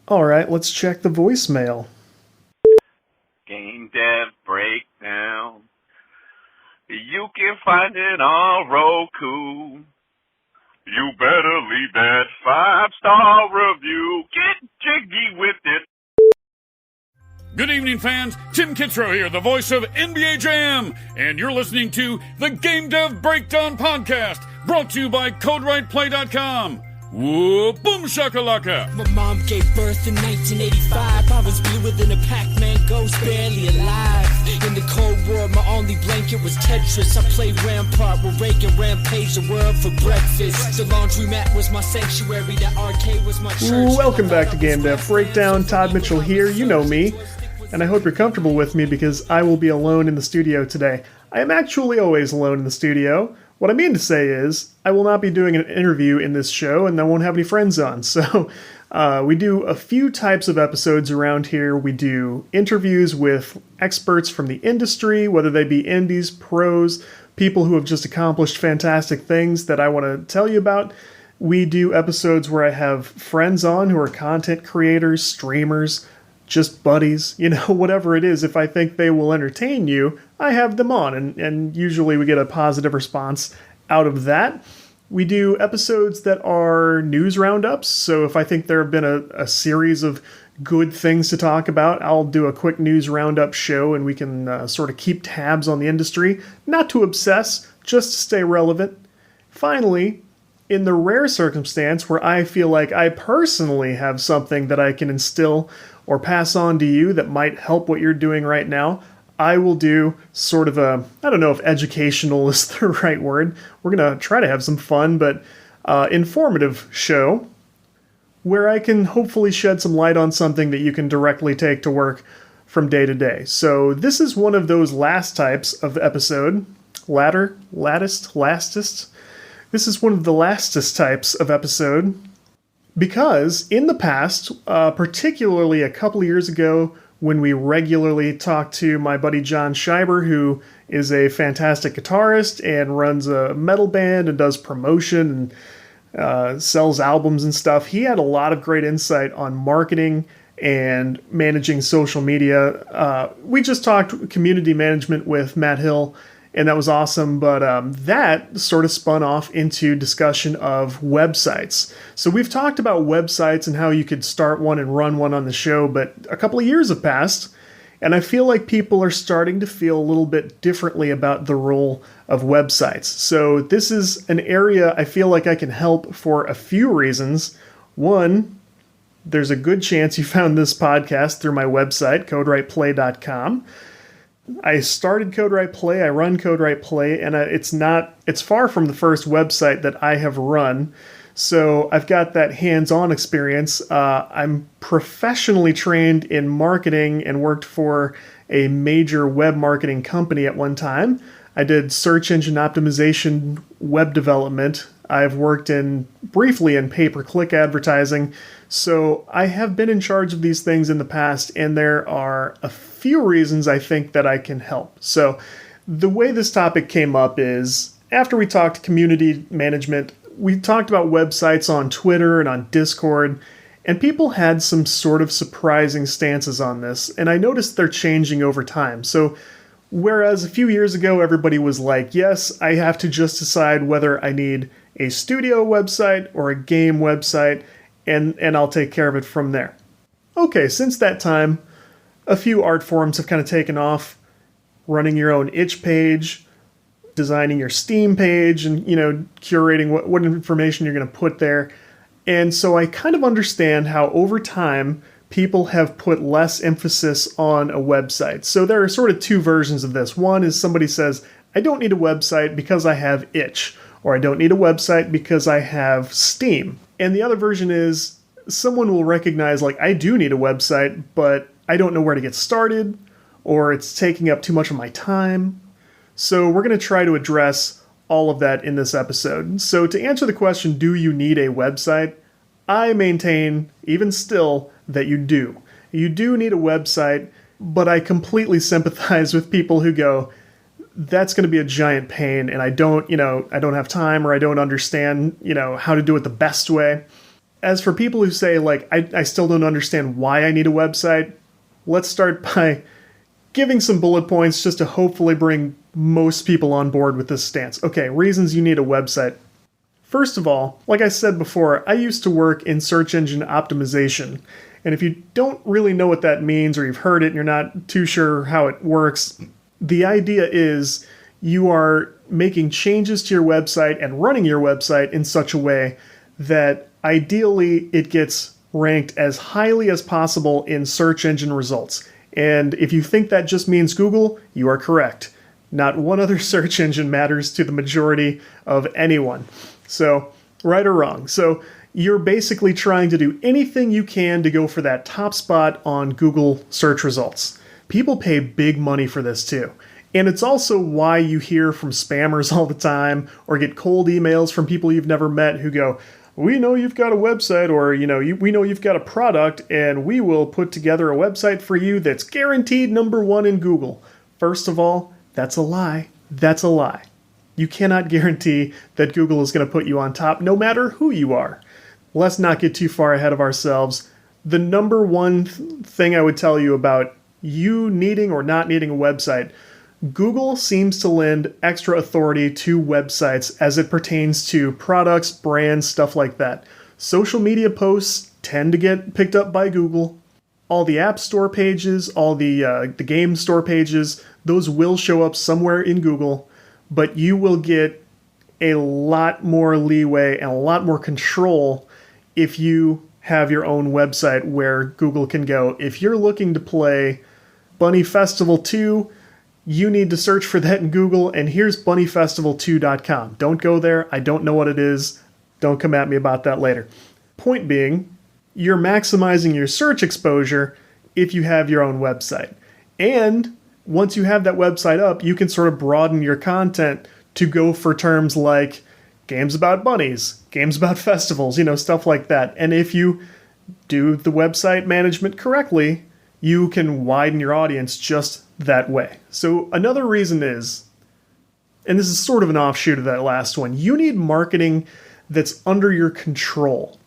All right, let's check the voicemail. Game Dev Breakdown. You can find it on Roku. You better leave that 5-star review. Get jiggy with it. Good evening, fans. Tim Kitzrow here, the voice of NBA Jam, and you're listening to the Game Dev Breakdown Podcast, brought to you by CodeWritePlay.com. Whoa, boom shakalaka. My mom gave birth in 1985. I was bluer than a Pac-Man ghost, barely alive. In the Cold War, my only blanket was Tetris. I played Rampart with Reagan, rampaged the world for breakfast. The laundromat was my sanctuary, the arcade was my church. Welcome back to Game Dev Breakdown. Todd Mitchell here, you know me. And I hope you're comfortable with me because I will be alone in the studio today. I am actually always alone in the studio. What I mean to say is, I will not be doing an interview in this show, and I won't have any friends on. So, we do a few types of episodes around here. We do interviews with experts from the industry, whether they be indies, pros, people who have just accomplished fantastic things that I want to tell you about. We do episodes where I have friends on who are content creators, streamers, just buddies, whatever it is. If I think they will entertain you, I have them on, and usually we get a positive response out of that. We do episodes that are news roundups, so if I think there have been a series of good things to talk about, I'll do a quick news roundup show, and we can sort of keep tabs on the industry, not to obsess, just to stay relevant. Finally, in the rare circumstance where I feel like I personally have something that I can instill or pass on to you that might help what you're doing right now, I will do sort of I don't know if educational is the right word. We're going to try to have some fun, but informative show where I can hopefully shed some light on something that you can directly take to work from day to day. So this is one of those last types of episode. Lastest. This is one of the lastest types of episode. Because in the past, particularly a couple of years ago, when we regularly talked to my buddy John Scheiber, who is a fantastic guitarist and runs a metal band and does promotion and sells albums and stuff, he had a lot of great insight on marketing and managing social media. We just talked community management with Matt Hill, and that was awesome, but that sort of spun off into discussion of websites. So we've talked about websites and how you could start one and run one on the show, but a couple of years have passed, and I feel like people are starting to feel a little bit differently about the role of websites. So this is an area I feel like I can help for a few reasons. One, there's a good chance you found this podcast through my website, CodeWritePlay.com. I started CodeWritePlay, I run CodeWritePlay, and it's far from the first website that I have run, so I've got that hands-on experience. I'm professionally trained in marketing and worked for a major web marketing company at one time. I did search engine optimization, web development. I've worked briefly in pay-per-click advertising, so I have been in charge of these things in the past, and there are a few reasons I think that I can help. So the way this topic came up is, after we talked community management, we talked about websites on Twitter and on Discord, and people had some sort of surprising stances on this, and I noticed they're changing over time. So whereas a few years ago everybody was like, yes, I have to just decide whether I need a studio website or a game website, and I'll take care of it from there. Okay, since that time, a few art forms have kind of taken off. Running your own itch page, designing your Steam page, and curating what information you're going to put there. And so I kind of understand how over time people have put less emphasis on a website. So there are sort of two versions of this. One is somebody says, I don't need a website because I have itch, or I don't need a website because I have Steam. And the other version is someone will recognize, like, I do need a website, but I don't know where to get started, or it's taking up too much of my time. So we're going to try to address all of that in this episode. So to answer the question, do you need a website? I maintain, even still, that you do. You do need a website, but I completely sympathize with people who go, that's going to be a giant pain, and I don't have time, or I don't understand, how to do it the best way. As for people who say, like, I still don't understand why I need a website, let's start by giving some bullet points just to hopefully bring most people on board with this stance. Okay, reasons you need a website. First of all, like I said before, I used to work in search engine optimization. And if you don't really know what that means, or you've heard it and you're not too sure how it works, the idea is you are making changes to your website and running your website in such a way that ideally it gets ranked as highly as possible in search engine results. And if you think that just means Google, you are correct. Not one other search engine matters to the majority of anyone. So, right or wrong. So, you're basically trying to do anything you can to go for that top spot on Google search results. People pay big money for this too. And it's also why you hear from spammers all the time or get cold emails from people you've never met who go, we know you've got a website, or, we know you've got a product, and we will put together a website for you that's guaranteed #1 in Google. First of all, that's a lie. That's a lie. You cannot guarantee that Google is going to put you on top no matter who you are. Let's not get too far ahead of ourselves. The #1 thing I would tell you about you needing or not needing a website, Google seems to lend extra authority to websites as it pertains to products, brands, stuff like that. Social media posts tend to get picked up by Google. All the App Store pages, all the Game Store pages, those will show up somewhere in Google, but you will get a lot more leeway and a lot more control if you have your own website where Google can go, if you're looking to play Bunny Festival 2, you need to search for that in Google, and here's bunnyfestival2.com. Don't go there. I don't know what it is. Don't come at me about that later. Point being, you're maximizing your search exposure if you have your own website. And once you have that website up, you can sort of broaden your content to go for terms like games about bunnies, games about festivals, stuff like that. And if you do the website management correctly, you can widen your audience just that way. So another reason is, and this is sort of an offshoot of that last one, you need marketing that's under your control.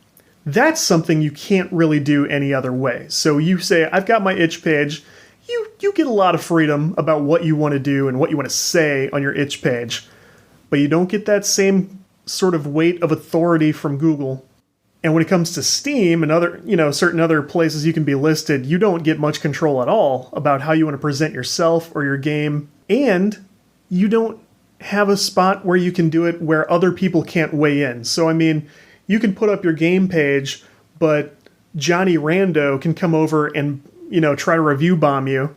That's something you can't really do any other way. So you say, I've got my itch page. You get a lot of freedom about what you want to do and what you want to say on your itch page, but you don't get that same sort of weight of authority from Google. And when it comes to Steam and other, certain other places you can be listed, you don't get much control at all about how you want to present yourself or your game. And you don't have a spot where you can do it where other people can't weigh in. So, you can put up your game page, but Johnny Rando can come over and, try to review bomb you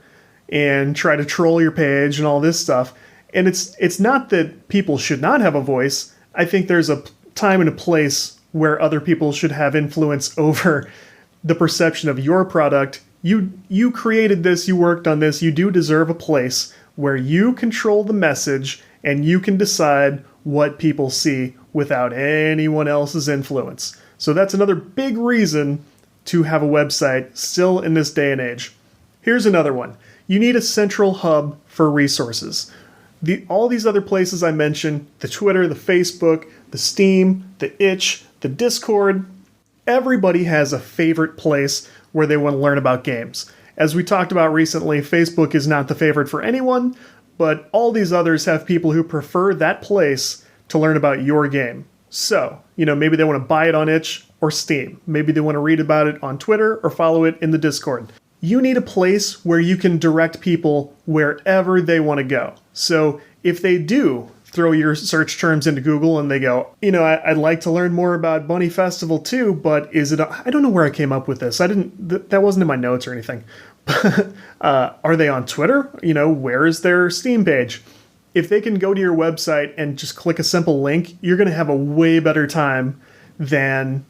and try to troll your page and all this stuff. And it's not that people should not have a voice. I think there's a time and a place where other people should have influence over the perception of your product. You created this, you worked on this, you do deserve a place where you control the message and you can decide what people see without anyone else's influence. So that's another big reason to have a website still in this day and age. Here's another one. You need a central hub for resources. All these other places I mentioned, the Twitter, the Facebook, the Steam, the Itch, the Discord, everybody has a favorite place where they want to learn about games. As we talked about recently, Facebook is not the favorite for anyone, but all these others have people who prefer that place to learn about your game. So, maybe they want to buy it on Itch or Steam. Maybe they want to read about it on Twitter or follow it in the Discord. You need a place where you can direct people wherever they want to go. So if they do throw your search terms into Google and they go, I'd like to learn more about Bunny Festival 2, but I don't know where I came up with this. That wasn't in my notes or anything. Are they on Twitter? Where is their Steam page? If they can go to your website and just click a simple link, you're going to have a way better time than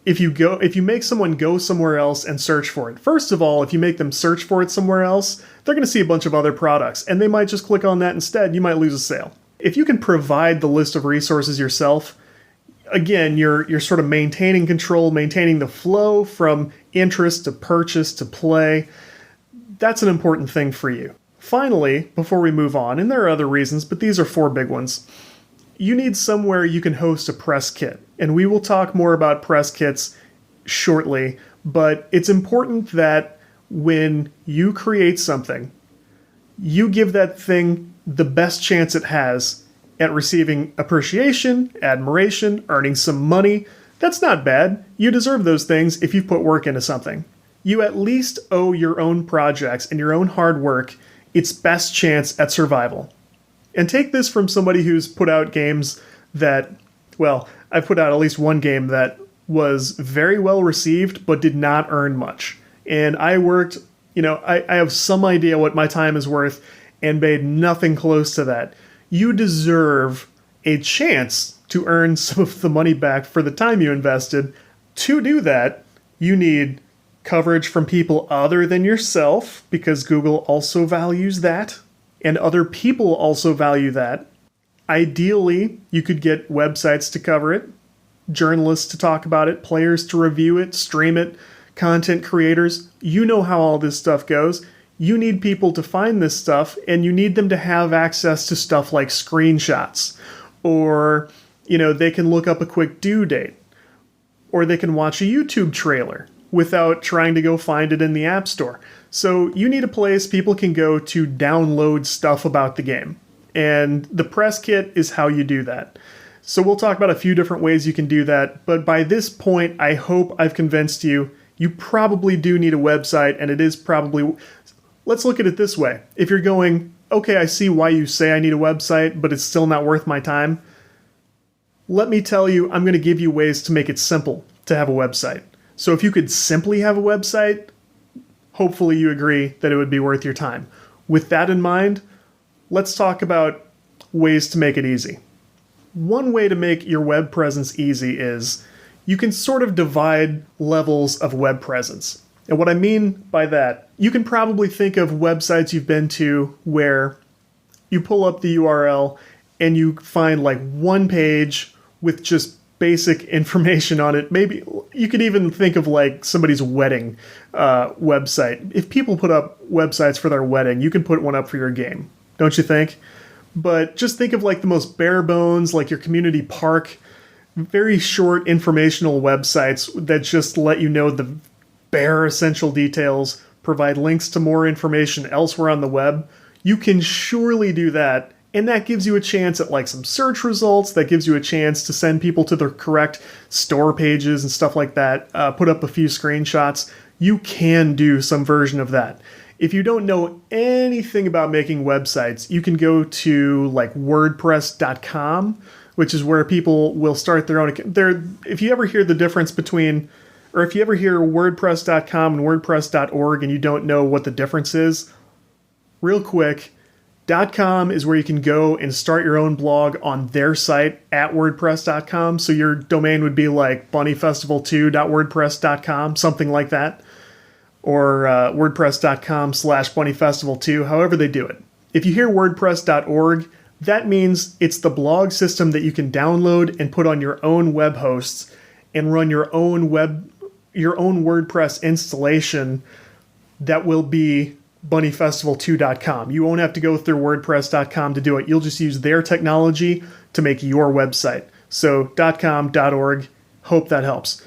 if you make someone go somewhere else and search for it. First of all, if you make them search for it somewhere else, they're going to see a bunch of other products, and they might just click on that instead. You might lose a sale. If you can provide the list of resources yourself, again, you're sort of maintaining control, maintaining the flow from interest to purchase to play. That's an important thing for you. Finally, before we move on, and there are other reasons, but these are 4 big ones, you need somewhere you can host a press kit. And we will talk more about press kits shortly, but it's important that when you create something, you give that thing the best chance it has at receiving appreciation, admiration, earning some money. That's not bad. You deserve those things if you've put work into something. You at least owe your own projects and your own hard work its best chance at survival. And take this from somebody who's put out games that, well, I've put out at least one game that was very well received but did not earn much. And I worked, I have some idea what my time is worth and made nothing close to that. You deserve a chance to earn some of the money back for the time you invested. To do that, you need coverage from people other than yourself, because Google also values that, and other people also value that. Ideally, you could get websites to cover it, journalists to talk about it, players to review it, stream it, content creators. You know how all this stuff goes. You need people to find this stuff, and you need them to have access to stuff like screenshots, or, they can look up a quick due date, or they can watch a YouTube trailer without trying to go find it in the App Store. So you need a place people can go to download stuff about the game. And the press kit is how you do that. So we'll talk about a few different ways you can do that. But by this point, I hope I've convinced you, you probably do need a website, and it is probably... Let's look at it this way. If you're going, okay, I see why you say I need a website, but it's still not worth my time, let me tell you, I'm going to give you ways to make it simple to have a website. So if you could simply have a website, hopefully you agree that it would be worth your time. With that in mind, let's talk about ways to make it easy. One way to make your web presence easy is you can sort of divide levels of web presence. And what I mean by that, you can probably think of websites you've been to where you pull up the URL and you find like one page with just basic information on it. Maybe you could even think of like somebody's wedding website. If people put up websites for their wedding, you can put one up for your game, don't you think? But just think of like the most bare bones, like your community park, very short informational websites that just let you know the bare essential details, provide links to more information elsewhere on the web. You can surely do that. And that gives you a chance at like some search results. That gives you a chance to send people to the correct store pages and stuff like that. Put up a few screenshots. You can do some version of that. If you don't know anything about making websites, you can go to like WordPress.com, which is where people will start their own. If you ever hear the difference between, or if you ever hear WordPress.com and WordPress.org and you don't know what the difference is, real quick, .com is where you can go and start your own blog on their site at WordPress.com. So your domain would be like bunnyfestival2.wordpress.com, something like that. Or WordPress.com/bunnyfestival2, however they do it. If you hear WordPress.org, that means it's the blog system that you can download and put on your own web hosts and run your own WordPress installation that will be bunnyfestival2.com. You won't have to go through WordPress.com to do it. You'll just use their technology to make your website. So .com, .org, hope that helps.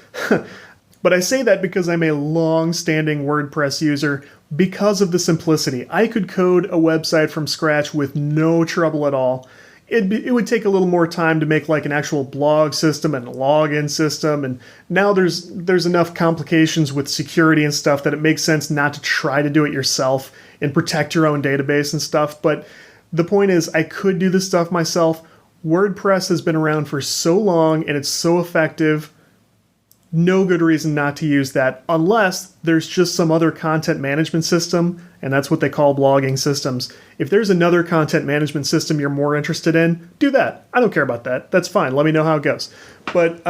But I say that because I'm a long-standing WordPress user because of the simplicity. I could code a website from scratch with no trouble at all. It would take a little more time to make like an actual blog system and a login system, and now there's enough complications with security and stuff that it makes sense not to try to do it yourself and protect your own database and stuff. But the point is, I could do this stuff myself. WordPress has been around for so long and it's so effective. No good reason not to use that unless there's just some other content management system, and that's what they call blogging systems. If there's another content management system you're more interested in, do that. I don't care about that. That's fine. Let me know how it goes. But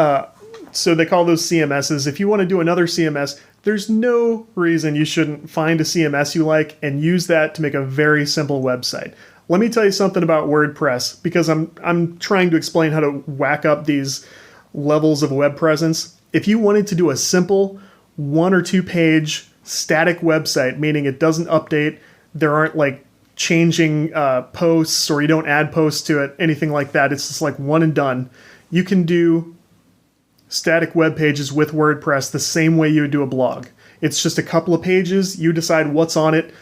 so they call those CMSs. If you want to do another CMS, there's no reason you shouldn't find a CMS you like and use that to make a very simple website. Let me tell you something about WordPress, because I'm trying to explain how to whack up these levels of web presence. If you wanted to do a simple 1 or 2 page static website, meaning it doesn't update, there aren't like changing posts, or you don't add posts to it, anything like that, it's just like one and done, you can do static web pages with WordPress the same way you would do a blog. It's just a couple of pages. You decide what's on it,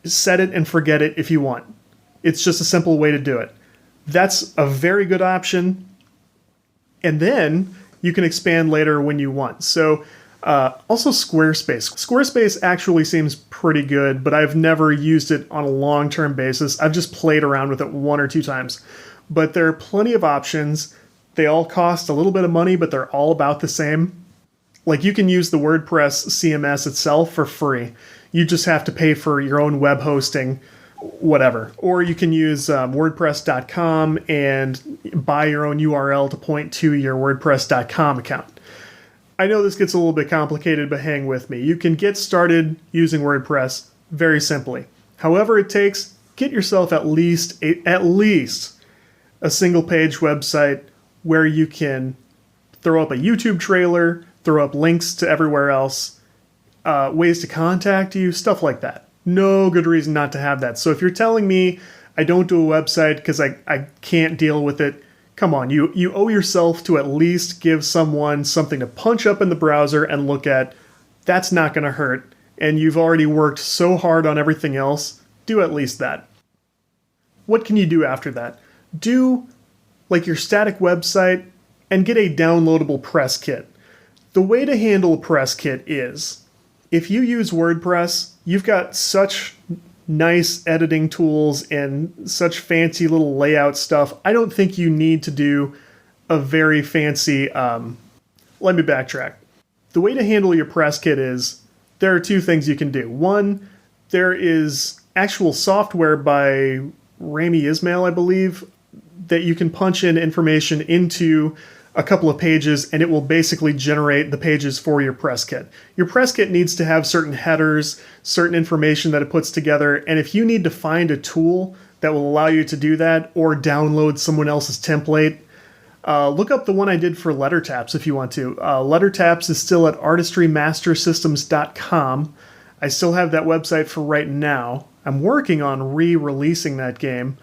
set it and forget it if you want. It's just a simple way to do it. That's a very good option. And then you can expand later when you want. So also Squarespace. Squarespace actually seems pretty good, but I've never used it on a long-term basis. I've just played around with it 1 or 2 times. But there are plenty of options. They all cost a little bit of money, but they're all about the same. Like you can use the WordPress CMS itself for free. You just have to pay for your own web hosting, whatever. Or you can use WordPress.com and buy your own URL to point to your WordPress.com account. I know this gets a little bit complicated, but hang with me. You can get started using WordPress very simply. However it takes, get yourself at least a single page website where you can throw up a YouTube trailer, throw up links to everywhere else, ways to contact you, stuff like that. No good reason not to have that. So if you're telling me I don't do a website because I can't deal with it, come on, you owe yourself to at least give someone something to punch up in the browser and look at. That's not going to hurt. And you've already worked so hard on everything else. Do at least that. What can you do after that? Do like your static website and get a downloadable press kit. The way to handle a press kit is, if you use WordPress, you've got such nice editing tools and such fancy little layout stuff. I don't think you need to do a very fancy, let me backtrack. The way to handle your press kit is, there are 2 things you can do. One, there is actual software by Rami Ismail, I believe, that you can punch in information into a couple of pages and it will basically generate the pages for your press kit. Your press kit needs to have certain headers, certain information that it puts together, and if you need to find a tool that will allow you to do that or download someone else's template, look up the one I did for LetterTaps if you want to. LetterTaps is still at artistrymastersystems.com. I still have that website for right now. I'm working on re-releasing that game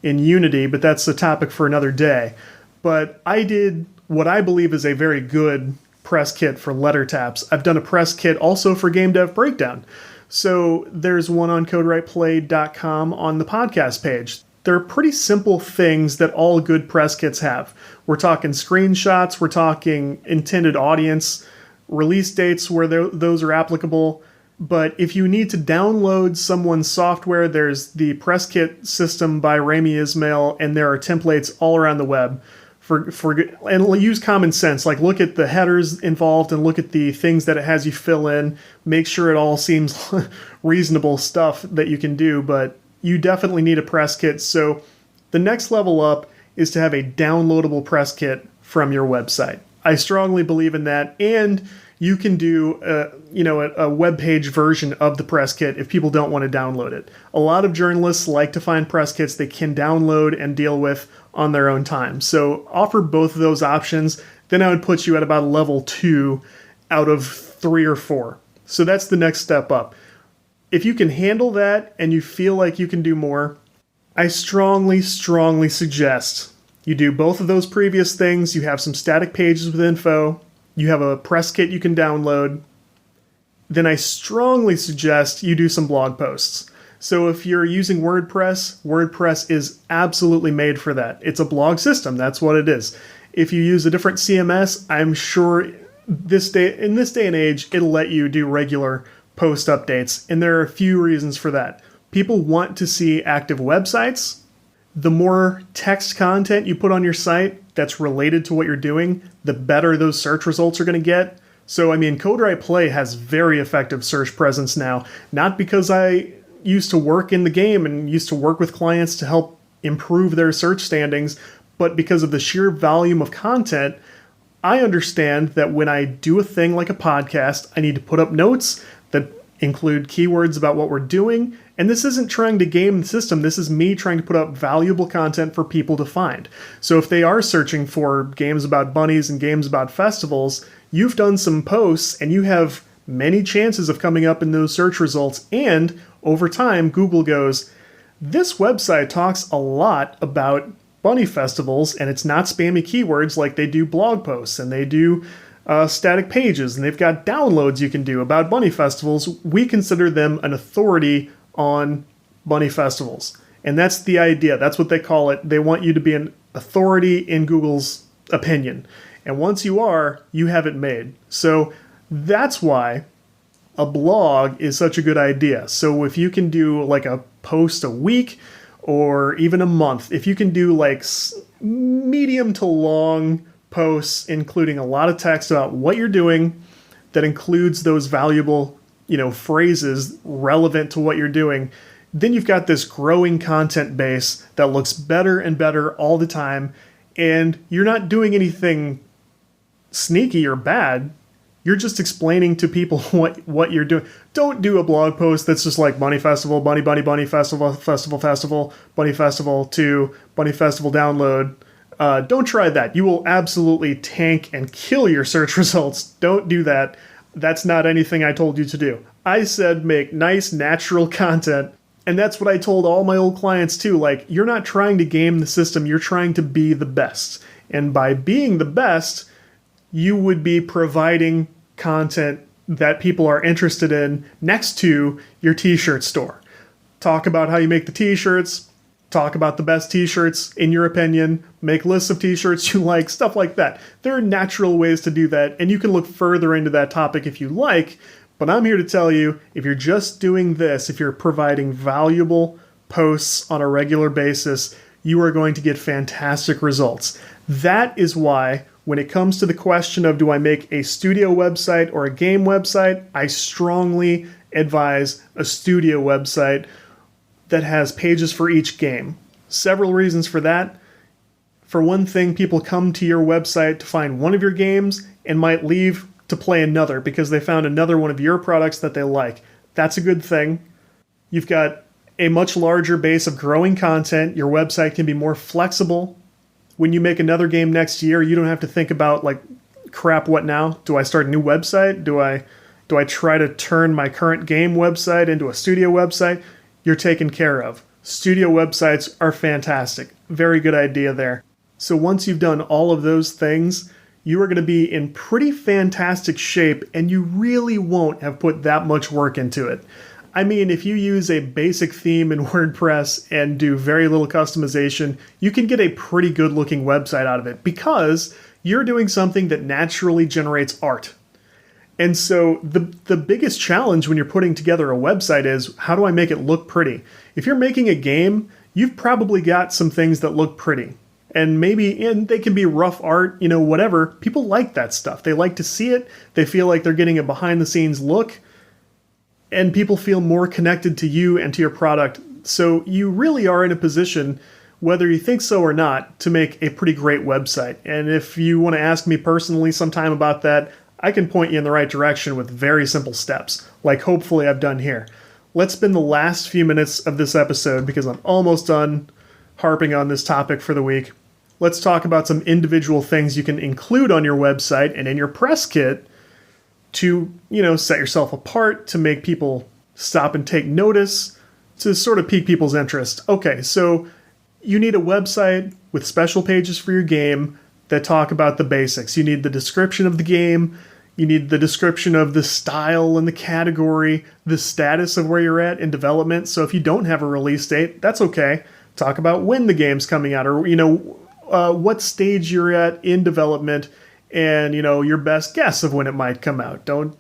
in Unity, but that's a topic for another day. But I did what I believe is a very good press kit for LetterTaps. I've done a press kit also for Game Dev Breakdown. So there's one on CodeWritePlay.com on the podcast page. They're pretty simple things that all good press kits have. We're talking screenshots, we're talking intended audience, release dates where those are applicable. But if you need to download someone's software, there's the press kit system by Rami Ismail, and there are templates all around the web. And use common sense, like look at the headers involved and look at the things that it has you fill in. Make sure it all seems reasonable stuff that you can do, but you definitely need a press kit. So the next level up is to have a downloadable press kit from your website. I strongly believe in that, and you can do a web page version of the press kit if people don't want to download it. A lot of journalists like to find press kits they can download and deal with on their own time. So offer both of those options. Then I would put you at about level 2 out of 3 or 4. So that's the next step up. If you can handle that and you feel like you can do more, I strongly suggest you do both of those previous things. You have some static pages with info. You have a press kit you can download. Then I strongly suggest you do some blog posts. So if you're using WordPress, WordPress is absolutely made for that. It's a blog system. That's what it is. If you use a different CMS, I'm sure in this day and age, it'll let you do regular post updates. And there are a few reasons for that. People want to see active websites. The more text content you put on your site that's related to what you're doing, the better those search results are going to get. So, I mean, CodeWrite Play has very effective search presence now, not because I used to work in the game and used to work with clients to help improve their search standings, but because of the sheer volume of content. I understand that when I do a thing like a podcast, I need to put up notes that include keywords about what we're doing. And this isn't trying to game the system. This is me trying to put up valuable content for people to find. So if they are searching for games about bunnies and games about festivals, you've done some posts and you have many chances of coming up in those search results. And over time, Google goes, this website talks a lot about bunny festivals, and it's not spammy keywords like they do blog posts and they do static pages, and they've got downloads you can do about bunny festivals, we consider them an authority on bunny festivals. And that's the idea. That's what they call it. They want you to be an authority in Google's opinion. And once you are, you have it made. So that's why a blog is such a good idea. So if you can do like a post a week or even a month, if you can do like medium to long posts including a lot of text about what you're doing that includes those valuable, phrases relevant to what you're doing, then you've got this growing content base that looks better and better all the time, and you're not doing anything sneaky or bad. You're just explaining to people what you're doing. Don't do a blog post that's just like bunny festival, bunny festival, bunny festival to bunny festival download. Don't try that. You will absolutely tank and kill your search results. Don't do that. That's not anything I told you to do. I said make nice, natural content, and that's what I told all my old clients too. Like, you're not trying to game the system, you're trying to be the best. And by being the best, you would be providing content that people are interested in next to your t-shirt store. Talk about how you make the t-shirts, talk about the best t-shirts in your opinion, make lists of t-shirts you like, stuff like that. There are natural ways to do that, and you can look further into that topic if you like, but I'm here to tell you, if you're just doing this, if you're providing valuable posts on a regular basis, you are going to get fantastic results. That is why when it comes to the question of do I make a studio website or a game website, I strongly advise a studio website that has pages for each game. Several reasons for that. For one thing, people come to your website to find one of your games and might leave to play another because they found another one of your products that they like. That's a good thing. You've got a much larger base of growing content. Your website can be more flexible. When you make another game next year, you don't have to think about like, crap, what now? Do I start a new website? Do I try to turn my current game website into a studio website? You're taken care of. Studio websites are fantastic. Very good idea there. So once you've done all of those things, you are going to be in pretty fantastic shape, and you really won't have put that much work into it. I mean, if you use a basic theme in WordPress and do very little customization, you can get a pretty good looking website out of it because you're doing something that naturally generates art. And so the biggest challenge when you're putting together a website is, how do I make it look pretty? If you're making a game, you've probably got some things that look pretty. And they can be rough art, whatever. People like that stuff. They like to see it. They feel like they're getting a behind the scenes look. And people feel more connected to you and to your product. So you really are in a position, whether you think so or not, to make a pretty great website. And if you want to ask me personally sometime about that, I can point you in the right direction with very simple steps, like hopefully I've done here. Let's spend the last few minutes of this episode, because I'm almost done harping on this topic for the week. Let's talk about some individual things you can include on your website and in your press kit to, set yourself apart, to make people stop and take notice, to sort of pique people's interest. Okay, so you need a website with special pages for your game that talk about the basics. You need the description of the game, you need the description of the style and the category, the status of where you're at in development. So if you don't have a release date, that's okay. Talk about when the game's coming out, or what stage you're at in development, and your best guess of when it might come out. Don't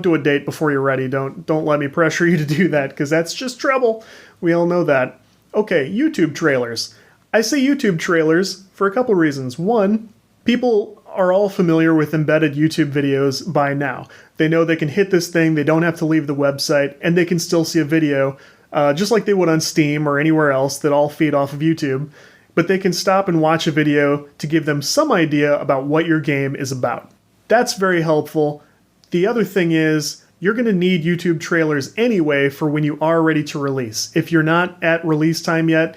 do a date before you're ready. Don't let me pressure you to do that, because that's just trouble. We all know that. Okay, YouTube trailers. I say YouTube trailers for a couple reasons. One, people are all familiar with embedded YouTube videos by now. They know they can hit this thing, they don't have to leave the website, and they can still see a video, just like they would on Steam or anywhere else that all feed off of YouTube. But they can stop and watch a video to give them some idea about what your game is about. That's very helpful. The other thing is, you're going to need YouTube trailers anyway for when you are ready to release. If you're not at release time yet,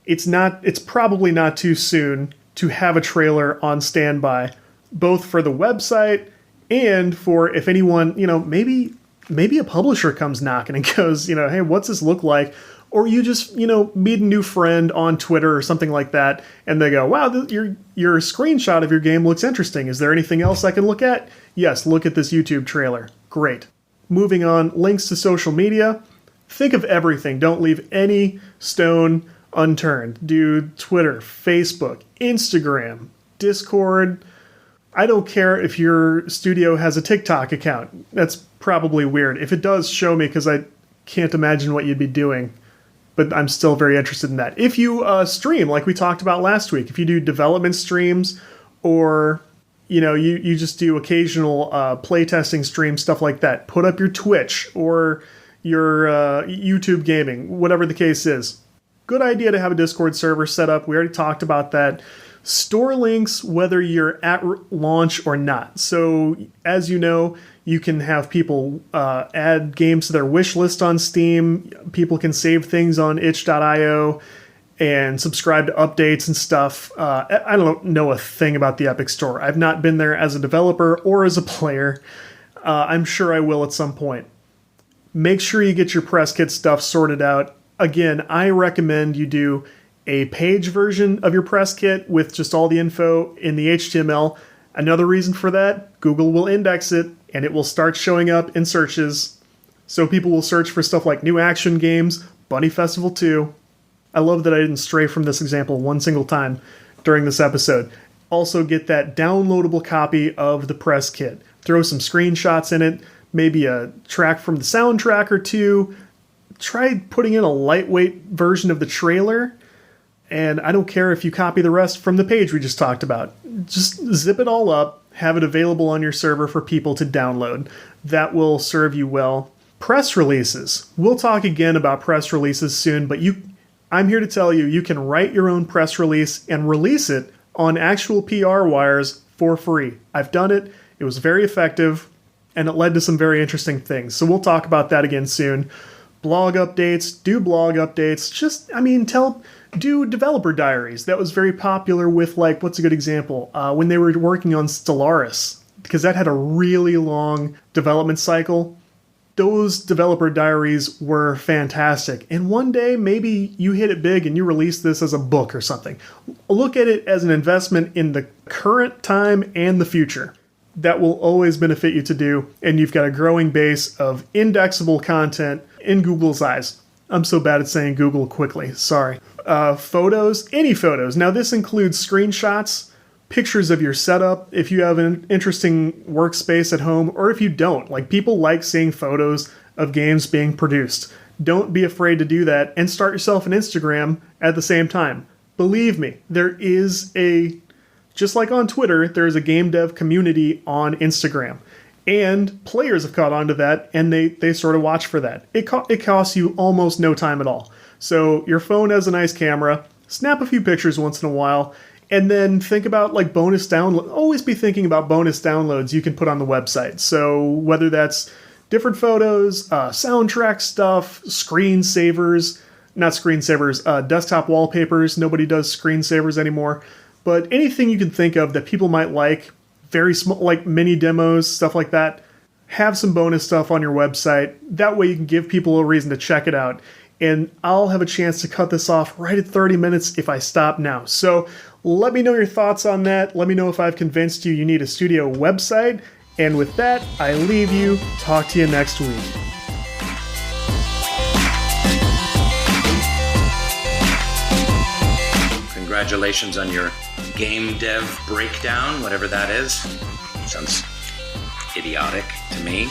it's probably not too soon to have a trailer on standby, both for the website and for if anyone, maybe a publisher comes knocking and goes, hey, what's this look like? Or you just, meet a new friend on Twitter or something like that, and they go, wow, your screenshot of your game looks interesting. Is there anything else I can look at? Yes, look at this YouTube trailer. Great. Moving on, links to social media. Think of everything. Don't leave any stone unturned. Do Twitter, Facebook, Instagram, Discord. I don't care if your studio has a TikTok account. That's probably weird. If it does, show me, because I can't imagine what you'd be doing. But I'm still very interested in that. If you stream, like we talked about last week, if you do development streams, or you just do occasional playtesting streams, stuff like that, put up your Twitch or your YouTube gaming, whatever the case is. Good idea to have a Discord server set up. We already talked about that. Store links whether you're at launch or not. So, as you know, you can have people add games to their wish list on Steam. People can save things on itch.io and subscribe to updates and stuff. I don't know a thing about the Epic Store. I've not been there as a developer or as a player. I'm sure I will at some point. Make sure you get your press kit stuff sorted out. Again, I recommend you do a page version of your press kit with just all the info in the HTML. Another reason for that, Google will index it, and it will start showing up in searches. So people will search for stuff like New Action Games, Bunny Festival 2. I love that I didn't stray from this example one single time during this episode. Also get that downloadable copy of the press kit. Throw some screenshots in it, maybe a track from the soundtrack or two. Try putting in a lightweight version of the trailer. And I don't care if you copy the rest from the page we just talked about. Just zip it all up, have it available on your server for people to download. That will serve you well. Press releases. We'll talk again about press releases soon, but I'm here to tell you, you can write your own press release and release it on actual PR wires for free. I've done it. It was very effective, and it led to some very interesting things. So we'll talk about that again soon. Blog updates, do blog updates. Do developer diaries. That was very popular with, what's a good example? When they were working on Stellaris, because that had a really long development cycle. Those developer diaries were fantastic. And one day, maybe you hit it big and you release this as a book or something. Look at it as an investment in the current time and the future. That will always benefit you to do, and you've got a growing base of indexable content in Google's eyes. I'm so bad at saying Google quickly, sorry. Photos, any photos. Now this includes screenshots, pictures of your setup, if you have an interesting workspace at home, or if you don't. People like seeing photos of games being produced. Don't be afraid to do that, and start yourself an Instagram at the same time. Believe me, there is just like on Twitter, there's a game dev community on Instagram. And players have caught on to that, and they sort of watch for that. It costs you almost no time at all. So your phone has a nice camera, snap a few pictures once in a while, and then think about bonus download. Always be thinking about bonus downloads you can put on the website. So whether that's different photos, soundtrack stuff, desktop wallpapers. Nobody does screensavers anymore. But anything you can think of that people might like, very small, mini demos, stuff like that. Have some bonus stuff on your website. That way you can give people a reason to check it out. And I'll have a chance to cut this off right at 30 minutes if I stop now. So let me know your thoughts on that. Let me know if I've convinced you need a studio website. And with that, I leave you. Talk to you next week. Congratulations on your game dev breakdown, whatever that is. Sounds idiotic to me.